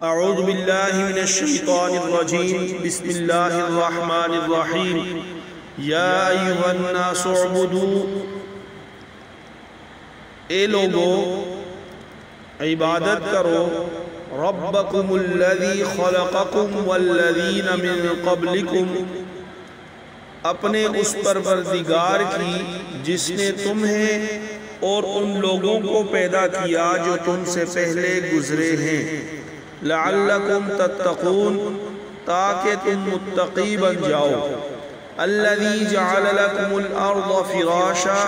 اعوذ باللہ من الشیطان الرجیم بسم اللہ الرحمن الرحیم یا ایہا الناس اعبدوا، اے لوگو عبادت کرو ربکم الذی خلقکم والذین من قبلکم، اپنے اس پروردگار کی جس نے تمہیں اور ان لوگوں کو پیدا کیا جو تم سے پہلے گزرے ہیں، لعلکم تتقون، تاکہ تم متقی بن جاؤ، الذی جعل لکم الارض فراشا،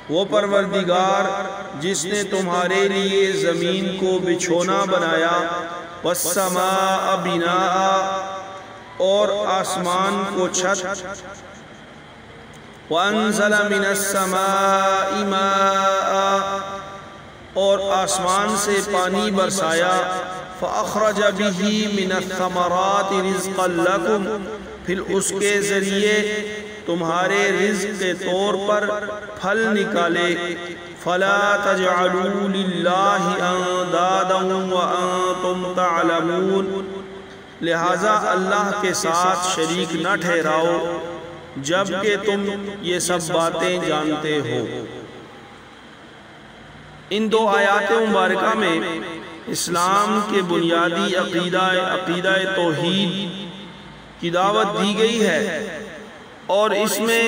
وہ پروردگار جس نے تمہارے لیے زمین کو بچھونا بنایا، والسماء بناء، اور آسمان کو چھت، وانزل من السماء ماء، اور آسمان سے پانی برسایا، فاخرج به من الثمرات رزقا لکم، پھر اس کے ذریعے تمہارے رزق کے طور پر پھل نکالے، فلا تجعلوا للہ اندادا وانتم تعلمون، لہذا اللہ کے ساتھ شریک نہ ٹھہراؤ جبکہ تم یہ سب باتیں جانتے ہو۔ ان دو آیات مبارکہ میں اسلام کے بنیادی عقیدہ توحید کی دعوت دی گئی ہے، اور اس میں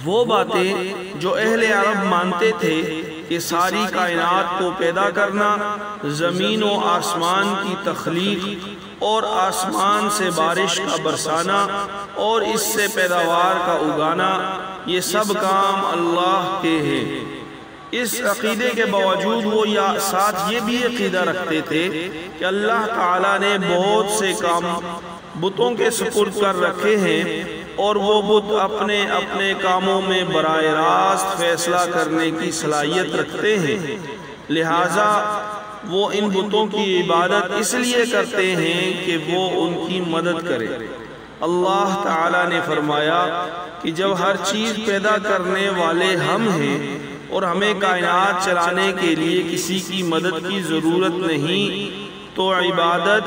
وہ باتیں جو اہل عرب مانتے تھے کہ ساری کائنات کو پیدا کرنا، زمین و آسمان کی تخلیق اور آسمان سے بارش کا برسانا اور اس سے پیداوار کا اگانا، یہ سب کام اللہ کے ہیں۔ اس عقیدے کے باوجود وہ ساتھ یہ بھی عقیدہ رکھتے تھے کہ اللہ تعالیٰ نے بہت سے کام بتوں کے سپرد کر رکھے ہیں، اور وہ بت اپنے اپنے کاموں میں براہ راست فیصلہ کرنے کی صلاحیت رکھتے ہیں، لہٰذا وہ ان بتوں کی عبادت اس لیے کرتے ہیں کہ وہ ان کی مدد کرے۔ اللہ تعالیٰ نے فرمایا کہ جب ہر چیز پیدا کرنے والے ہم ہیں اور ہمیں کائنات چلانے کے لیے کسی کی مدد کی ضرورت نہیں، تو عبادت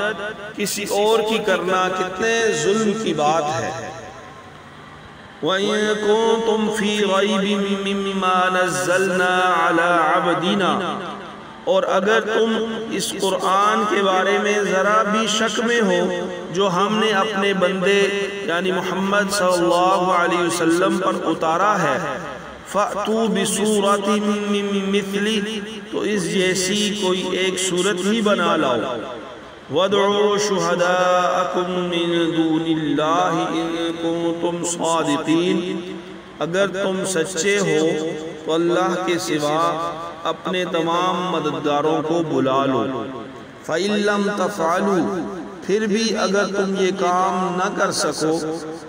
کسی اور کی کرنا کتنے ظلم کی بات ہے۔ وَإِن كُنتُمْ فِي رَيْبٍ مِّمَّا نَزَّلْنَا عَلَىٰ عَبْدِنَا، اور اگر تم اس قرآن کے بارے میں ذرا بھی شک میں ہو جو ہم نے اپنے بندے یعنی محمد صلی اللہ علیہ وسلم پر اتارا ہے، فَأْتُوا بِسُورَةٍ مِّن مِّثْلِهِ، تو اس جیسی کوئی ایک صورت ہی بنا لاؤ، وَادْعُوا شُهَدَاءَكُم مِّن دُونِ اللَّهِ إِن كُنتُمْ صَادِقِينَ، اگر تم سچے ہو تو اللہ کے سوا اپنے تمام مددگاروں کو بلا لو، فَإِن لَّمْ تَفْعَلُوا، پھر بھی اگر تم یہ کام نہ کر سکو،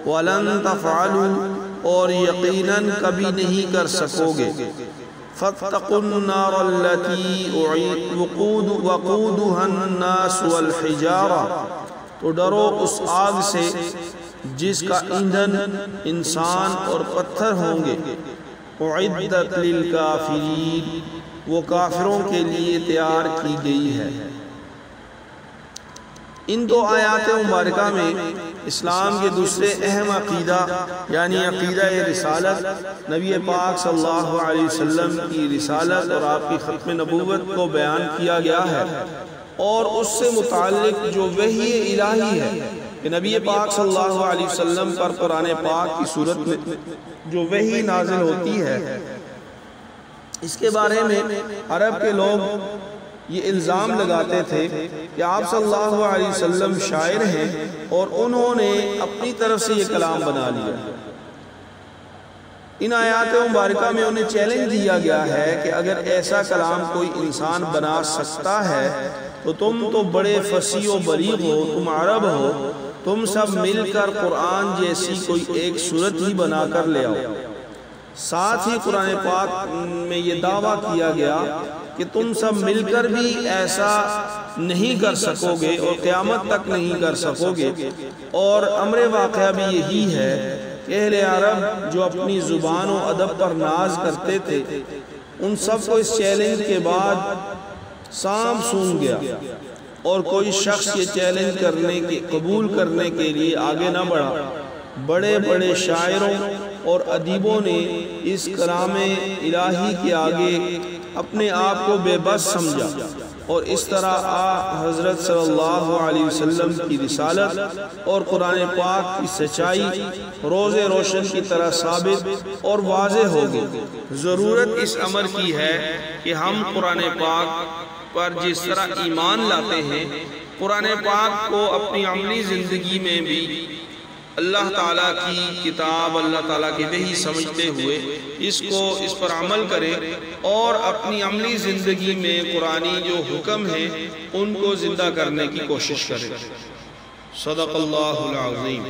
وَلَن تَفْعَلُوا، اور یقیناً کبھی نہیں کر سکو گے، فَاتَّقُوا النَّارَ الَّتِي وَقُودُهَا النَّاسُ وَالْحِجَارَةُ، تو ڈرو اس آگ سے جس کا ایندھن انسان اور پتھر ہوں گے، اُعِدَّتْ لِلْكَافِرِينَ، وہ کافروں کے لیے تیار کی گئی ہے۔ ان دو آیات مبارکہ میں اسلام کے دوسرے اہم عقیدہ یعنی عقیدہ رسالت، نبی پاک صلی اللہ علیہ وسلم کی رسالت اور آپ کی ختم نبوت کو بیان کیا گیا ہے، اور اس سے متعلق جو وحی الہی ہے کہ نبی پاک صلی اللہ علیہ وسلم پر قرآن پاک کی صورت میں جو وحی نازل ہوتی ہے، اس کے بارے میں عرب کے لوگ یہ الزام لگاتے تھے کہ آپ صلی اللہ علیہ وسلم شاعر ہیں اور انہوں نے اپنی طرف سے یہ کلام بنا لیا۔ ان آیات مبارکہ میں انہیں چیلنج دیا گیا ہے کہ اگر ایسا کلام کوئی انسان بنا سکتا ہے تو تم تو بڑے فصیح و بلیغ ہو، تم عرب ہو، تم سب مل کر قرآن جیسی کوئی ایک صورت ہی بنا کر لے آؤ۔ ساتھ ہی قرآن پاک میں یہ دعویٰ کیا گیا کہ تم سب مل کر بھی ایسا نہیں کر سکو گے اور قیامت تک نہیں کر سکو گے، اور امر واقعہ بھی یہی ہے کہ اہل عرب جو اپنی زبان و ادب پر ناز کرتے تھے، ان سب کو اس چیلنج کے بعد سانپ سونگ گیا اور کوئی شخص یہ چیلنج کرنے کے قبول کرنے کے لیے آگے نہ بڑھا۔ بڑے بڑے شاعروں اور ادیبوں نے اس کلام الہی کے آگے اپنے آپ کو بے بس سمجھا، اور اس طرح حضرت صلی اللہ علیہ وسلم کی رسالت اور قرآن پاک کی سچائی روز روشن کی طرح ثابت اور واضح ہوگی۔ ضرورت اس امر کی ہے کہ ہم قرآن پاک پر جس طرح ایمان لاتے ہیں، قرآن پاک کو اپنی عملی زندگی میں بھی اللہ تعالیٰ کی کتاب، اللہ تعالیٰ کی وحی سمجھتے ہوئے اس پر عمل کرے اور اپنی عملی زندگی میں قرآنی جو حکم ہیں ان کو زندہ کرنے کی کوشش کرے۔ صدق اللہ العظیم۔